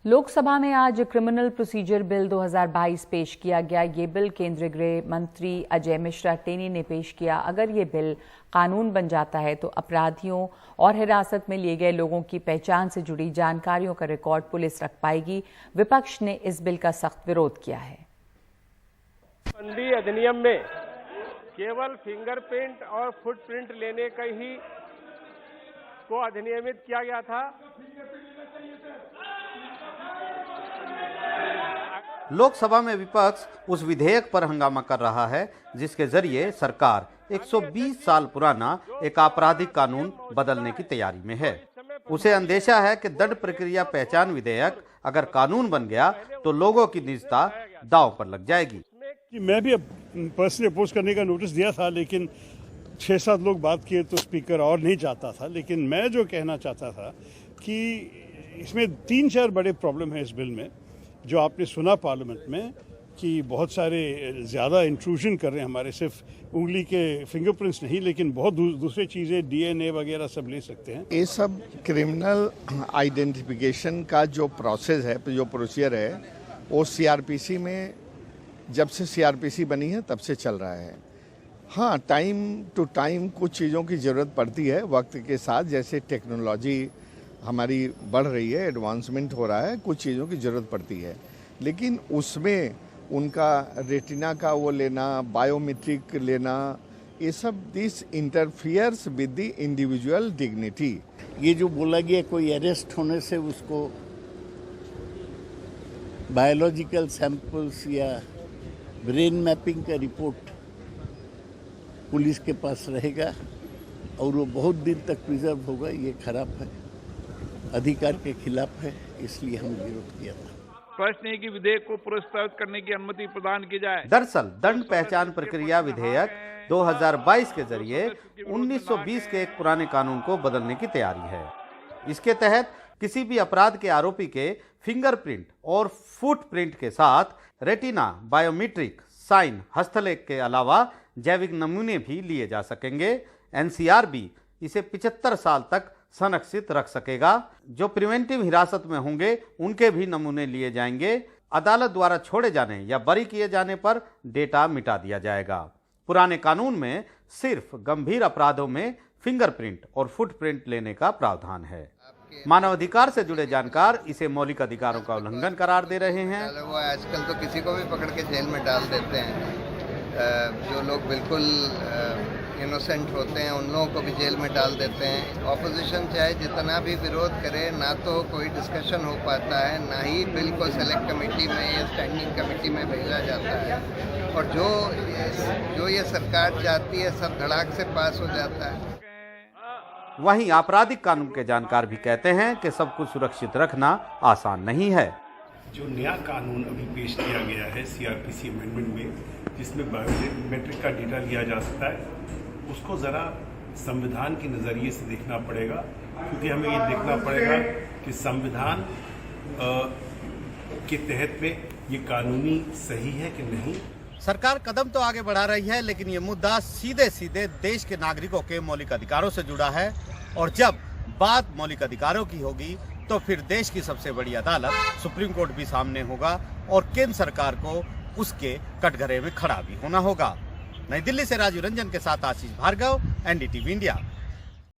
लोकसभा में आज criminal procedure bill 2022 पेश किया गया। ये बिल केंद्रीय गृह मंत्री अजय मिश्रा टेनी ने पेश किया। अगर ये बिल कानून बन जाता है तो अपराधियों और हिरासत में लिए गए लोगों की पहचान से जुड़ी जानकारियों का रिकॉर्ड पुलिस रख पाएगी। विपक्ष ने इस बिल का सख्त विरोध किया है। बंदी अधिनियम में केवल फिंगरप्रिंट और फुटप्रिंट लेने का ही को अधिनियमित किया गया था। लोकसभा में विपक्ष उस विधेयक पर हंगामा कर रहा है जिसके जरिए सरकार 120 साल पुराना एक आपराधिक कानून बदलने की तैयारी में है। उसे अंदेशा है कि दंड प्रक्रिया पहचान विधेयक अगर कानून बन गया तो लोगों की निजता दांव पर लग जाएगी। मैं भी पर्सनली अपोज करने का नोटिस दिया था, लेकिन 6-7 लोग बात किए तो स्पीकर और नहीं चाहता था। लेकिन मैं जो कहना चाहता था कि इसमें 3-4 बड़े प्रॉब्लम है इस बिल में। जो आपने सुना पार्लियामेंट में कि बहुत सारे ज़्यादा इंट्रूजन कर रहे हैं हमारे, सिर्फ उंगली के फिंगरप्रिंट्स नहीं लेकिन बहुत दूसरी चीज़ें डीएनए वगैरह सब ले सकते हैं। ये सब क्रिमिनल आइडेंटिफिकेशन का जो प्रोसेस है, जो प्रोसीजर है, वो सीआरपीसी में जब से सीआरपीसी बनी है तब से चल रहा है। हाँ, टाइम टू टाइम कुछ चीज़ों की ज़रूरत पड़ती है वक्त के साथ, जैसे टेक्नोलॉजी हमारी बढ़ रही है, एडवांसमेंट हो रहा है, कुछ चीज़ों की ज़रूरत पड़ती है। लेकिन उसमें उनका रेटिना का वो लेना, बायोमेट्रिक लेना, ये सब this interferes with the individual dignity. ये जो बोला गया कोई अरेस्ट होने से उसको बायोलॉजिकल सैंपल्स या ब्रेन मैपिंग का रिपोर्ट पुलिस के पास रहेगा और वो बहुत दिन तक प्रिजर्व होगा, ये खराब है, अधिकार के खिलाफ है, इसलिए हम विरोध किया था। स्पष्ट नहीं कि विधेयक को पुरस्कृत करने की अनुमति प्रदान की जाए। दरअसल दंड पहचान प्रक्रिया विधेयक 2022 के जरिए 1920 के एक पुराने कानून को बदलने की तैयारी है। इसके तहत किसी भी अपराध के आरोपी के फिंगरप्रिंट और फुटप्रिंट के साथ रेटिना, बायोमेट्रिक, साइन, हस्तलेख के अलावा जैविक नमूने भी लिए जा सकेंगे। एनसीआर भी इसे 75 साल तक संरक्षित रख सकेगा। जो प्रिवेंटिव हिरासत में होंगे उनके भी नमूने लिए जाएंगे। अदालत द्वारा छोड़े जाने या बरी किए जाने पर डेटा मिटा दिया जाएगा। पुराने कानून में सिर्फ गंभीर अपराधों में फिंगरप्रिंट और फुटप्रिंट लेने का प्रावधान है। मानवाधिकार से जुड़े जानकार इसे मौलिक अधिकारों का उल्लंघन करार दे रहे हैं। वो आजकल तो किसी को भी पकड़ के जेल में डाल देते हैं। जो लोग बिल्कुल इनोसेंट होते हैं उन लोगों को भी जेल में डाल देते हैं। ऑपोजिशन चाहे जितना भी विरोध करे, ना तो कोई डिस्कशन हो पाता है, ना ही बिल को सेलेक्ट कमेटी में या स्टैंडिंग कमेटी में भेजा जाता है। और जो ये सरकार चाहती है सब धड़ाक से पास हो जाता है। वहीं आपराधिक कानून के जानकार भी कहते हैं कि सब कुछ सुरक्षित रखना आसान नहीं है। जो नया कानून अभी पेश किया गया है सीआरपीसी अमेंडमेंट में, जिसमें बायोमेट्रिक का डेटा लिया जा सकता है, उसको ज़रा संविधान के नज़रिए से देखना पड़ेगा, क्योंकि हमें ये देखना पड़ेगा कि संविधान के तहत में ये कानूनी सही है कि नहीं। सरकार कदम तो आगे बढ़ा रही है, लेकिन ये मुद्दा सीधे सीधे देश के नागरिकों के मौलिक अधिकारों से जुड़ा है। और जब बात मौलिक अधिकारों की होगी तो फिर देश की सबसे बड़ी अदालत सुप्रीम कोर्ट भी सामने होगा और केंद्र सरकार को उसके कटघरे में खड़ा भी होना होगा। नई दिल्ली से राजीव रंजन के साथ आशीष भार्गव, एनडीटीवी इंडिया।